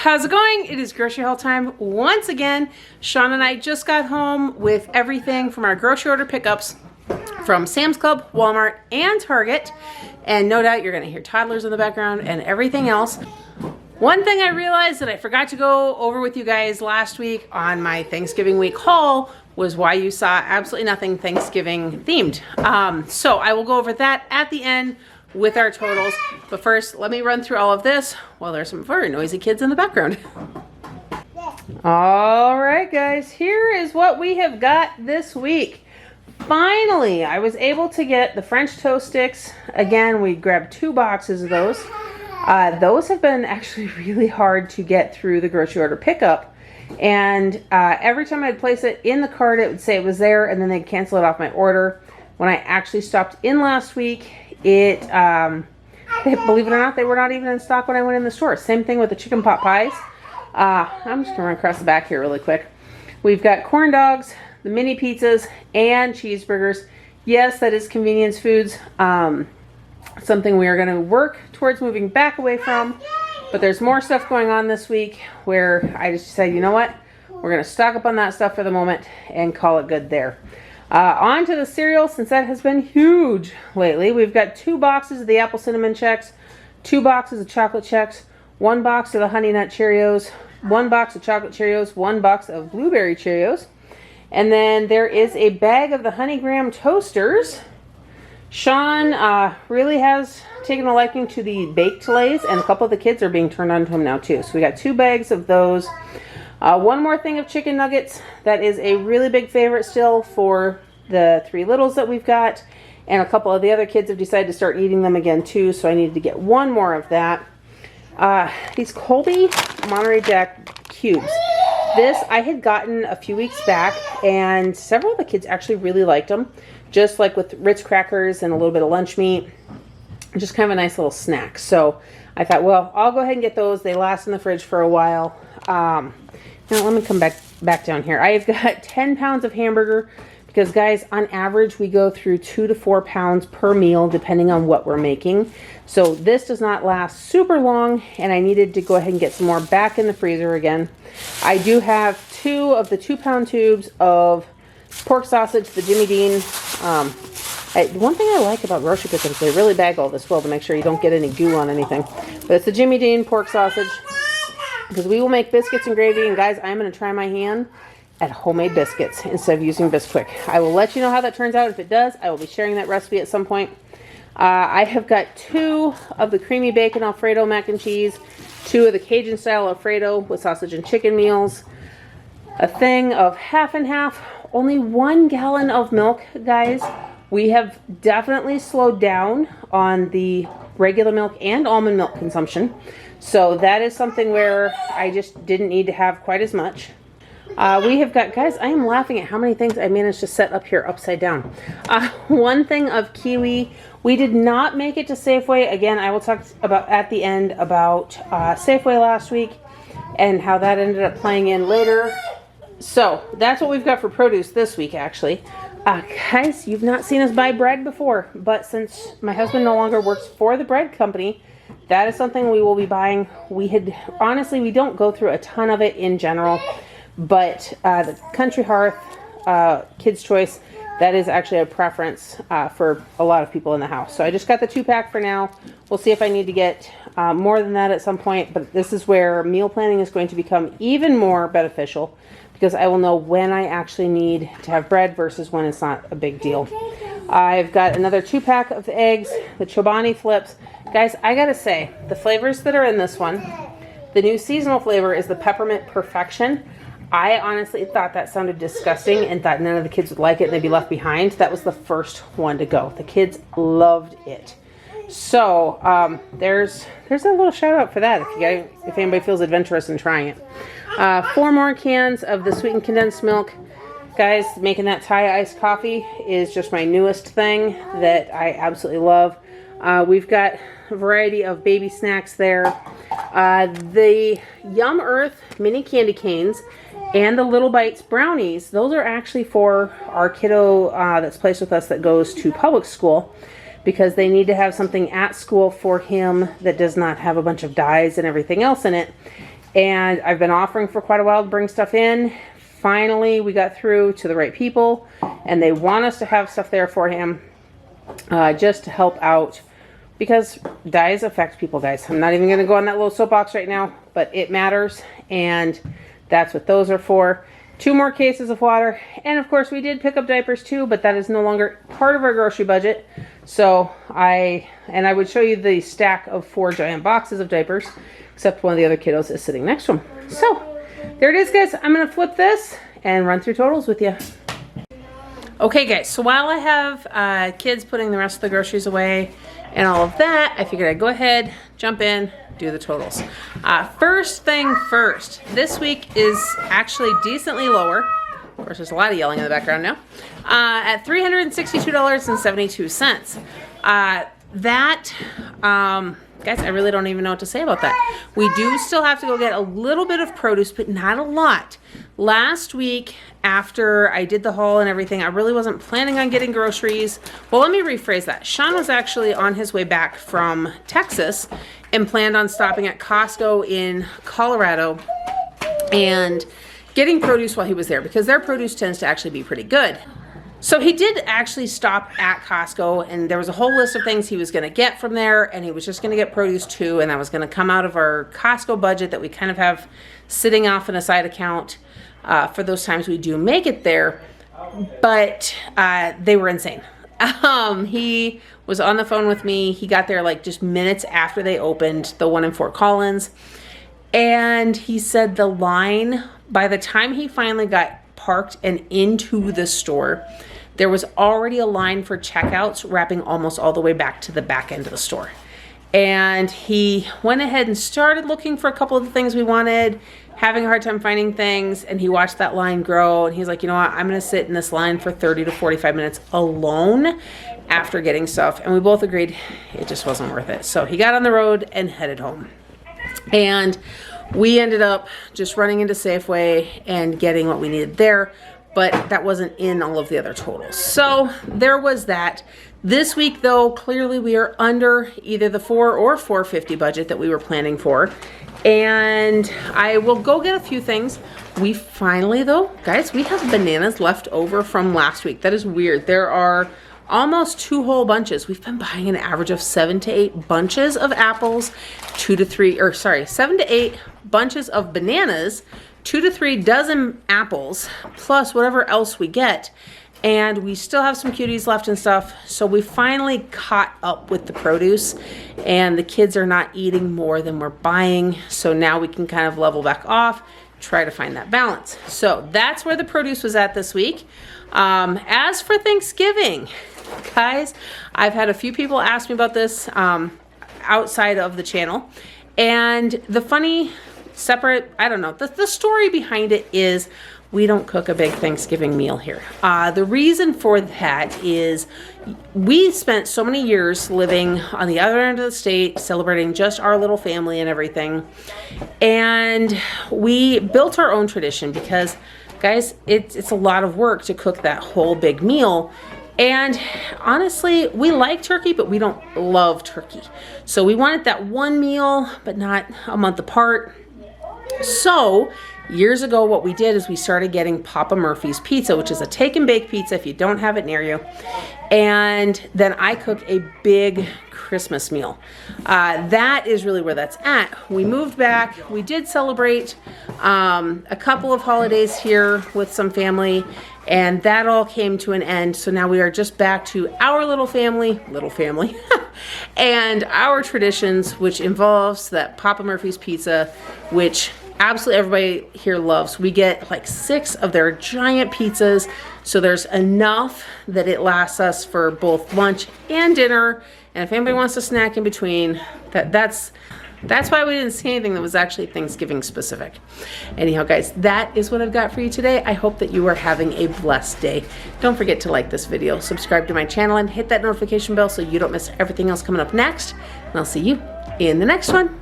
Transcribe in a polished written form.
how's it going? It is grocery haul time once again. Shawn and I just got home with everything from our grocery order pickups from Sam's Club, Walmart, and Target. And no doubt you're gonna hear toddlers in the background and everything else. One thing I realized that I forgot to go over with you guys last week on my Thanksgiving week haul was why you saw absolutely nothing Thanksgiving themed. So I will go over that at the end with our totals. But first, let me run through all of this while there's some very noisy kids in the background. All right, guys, here is what we have got this week. Finally, I was able to get the French toast sticks. Again, we grabbed 2 boxes of those. Those have been actually really hard to get through the grocery order pickup. And every time I'd place it in the cart, it would say it was there, and then they'd cancel it off my order. When I actually stopped in last week, believe it or not, they were not even in stock when I went in the store. Same thing with the chicken pot pies. I'm just gonna run across the back here really quick. We've got corn dogs, the mini pizzas, and cheeseburgers. Yes, that is convenience foods. Something we are gonna work towards moving back away from. But there's more stuff going on this week where I just decided, you know what? We're gonna stock up on that stuff for the moment and call it good there. On to the cereal, since that has been huge lately. We've got 2 boxes of the apple cinnamon checks, 2 boxes of chocolate checks, 1 box of the honey nut Cheerios, 1 box of chocolate Cheerios, 1 box of blueberry Cheerios. And then there is a bag of the honey graham toasters. Shawn really has taken a liking to the baked lays, and a couple of the kids are being turned on to him now too. So we got 2 bags of those. 1 more thing of chicken nuggets. That is a really big favorite still for the 3 littles that we've got. And a couple of the other kids have decided to start eating them again too, so I needed to get 1 more of that. These Colby Monterey Jack cubes. This I had gotten a few weeks back, and several of the kids actually really liked them. Just like with Ritz crackers and a little bit of lunch meat. Just kind of a nice little snack. So I thought, well, I'll go ahead and get those. They last in the fridge for a while. Now let me come back down here. I've got 10 pounds of hamburger because, guys, on average we go through 2 to 4 pounds per meal depending on what we're making. So this does not last super long, and I needed to go ahead and get some more back in the freezer again. I do have 2 of the 2-pound tubes of pork sausage, the Jimmy Dean. One thing I like about grocery pickups is they really bag all this well to make sure you don't get any goo on anything. But it's the Jimmy Dean pork sausage, because we will make biscuits and gravy. And guys, I'm going to try my hand at homemade biscuits instead of using Bisquick. I will let you know how that turns out. If it does, I will be sharing that recipe at some point. I have got 2 of the creamy bacon Alfredo mac and cheese, 2 of the Cajun style Alfredo with sausage and chicken meals, a thing of half and half, only 1 gallon of milk, guys. We have definitely slowed down on the regular milk and almond milk consumption. So that is something where I just didn't need to have quite as much. We have got, guys, I am laughing at how many things I managed to set up here upside down. 1 thing of kiwi. We did not make it to Safeway. Again, I will talk about at the end about Safeway last week and how that ended up playing in later. So that's what we've got for produce this week, actually. Guys, you've not seen us buy bread before, but since my husband no longer works for the bread company, that is something we will be buying. Honestly, we don't go through a ton of it in general, but the Country Hearth, Kids Choice, that is actually a preference for a lot of people in the house. So I just got the 2-pack for now. We'll see if I need to get more than that at some point, but this is where meal planning is going to become even more beneficial, because I will know when I actually need to have bread versus when it's not a big deal. I've got another 2-pack of the eggs, the Chobani flips. Guys, I gotta say, the flavors that are in this one, the new seasonal flavor is the Peppermint Perfection. I honestly thought that sounded disgusting and thought none of the kids would like it and they'd be left behind. That was the first one to go. The kids loved it. So there's a little shout out for that if anybody feels adventurous in trying it. 4 more cans of the sweetened condensed milk. Guys, making that Thai iced coffee is just my newest thing that I absolutely love. We've got a variety of baby snacks there. The Yum Earth mini candy canes and the Little Bites brownies, those are actually for our kiddo that's placed with us that goes to public school, because they need to have something at school for him that does not have a bunch of dyes and everything else in it. And I've been offering for quite a while to bring stuff in. Finally, we got through to the right people, and they want us to have stuff there for him, just to help out, because dyes affect people, guys. I'm not even going to go on that little soapbox right now, but it matters, and that's what those are for. 2 more cases of water, and of course we did pick up diapers too, but that is no longer part of our grocery budget. So I would show you the stack of 4 giant boxes of diapers, except one of the other kiddos is sitting next to him. So there it is, guys. I'm going to flip this and run through totals with you. Okay, guys, so while I have kids putting the rest of the groceries away and all of that, I figured I'd go ahead, jump in, do the totals. First thing first, this week is actually decently lower. Of course, there's a lot of yelling in the background now. At $362.72. Guys, I really don't even know what to say about that. We do still have to go get a little bit of produce, but not a lot. Last week, after I did the haul and everything, I really wasn't planning on getting groceries. Well, let me rephrase that. Shawn was actually on his way back from Texas and planned on stopping at Costco in Colorado and getting produce while he was there, because their produce tends to actually be pretty good. So he did actually stop at Costco, and there was a whole list of things he was going to get from there, and he was just going to get produce too, and that was going to come out of our Costco budget that we kind of have sitting off in a side account for those times we do make it there. But they were insane. He was on the phone with me. He got there like just minutes after they opened, the one in Fort Collins, and he said the line, by the time he finally got parked and into the store, there was already a line for checkouts wrapping almost all the way back to the back end of the store. And he went ahead and started looking for a couple of the things we wanted, having a hard time finding things, and he watched that line grow, and he's like, you know what, I'm gonna sit in this line for 30 to 45 minutes alone after getting stuff. And we both agreed it just wasn't worth it. So he got on the road and headed home. And we ended up just running into Safeway and getting what we needed there, but that wasn't in all of the other totals. So there was that. This week, though, clearly we are under either the $4 or $4.50 budget that we were planning for. And I will go get a few things. We finally, though, guys, we have bananas left over from last week. That is weird. There are almost 2 whole bunches. We've been buying an average of 7 to 8 bunches of apples, 7 to 8 bunches of bananas, 2 to 3 dozen apples, plus whatever else we get. And we still have some cuties left and stuff. So we finally caught up with the produce, and the kids are not eating more than we're buying. So now we can kind of level back off, try to find that balance. So that's where the produce was at this week. As for Thanksgiving, guys, I've had a few people ask me about this outside of the channel, and the funny separate, I don't know, the story behind it is we don't cook a big Thanksgiving meal here. The reason for that is we spent so many years living on the other end of the state, celebrating just our little family and everything, and we built our own tradition because, guys, it's a lot of work to cook that whole big meal. And honestly, we like turkey, but we don't love turkey. So we wanted that one meal, but not a month apart. So years ago, what we did is we started getting Papa Murphy's pizza, which is a take and bake pizza if you don't have it near you. And then I cook a big Christmas meal. That is really where that's at. We moved back. We did celebrate a couple of holidays here with some family, and that all came to an end. So now we are just back to our little family, and our traditions, which involves that Papa Murphy's pizza, which absolutely everybody here loves. We get like 6 of their giant pizzas, so there's enough that it lasts us for both lunch and dinner. And if anybody wants to snack in between, that's why we didn't see anything that was actually Thanksgiving specific. Anyhow, guys, that is what I've got for you today. I hope that you are having a blessed day. Don't forget to like this video, subscribe to my channel, and hit that notification bell so you don't miss everything else coming up next. And I'll see you in the next one.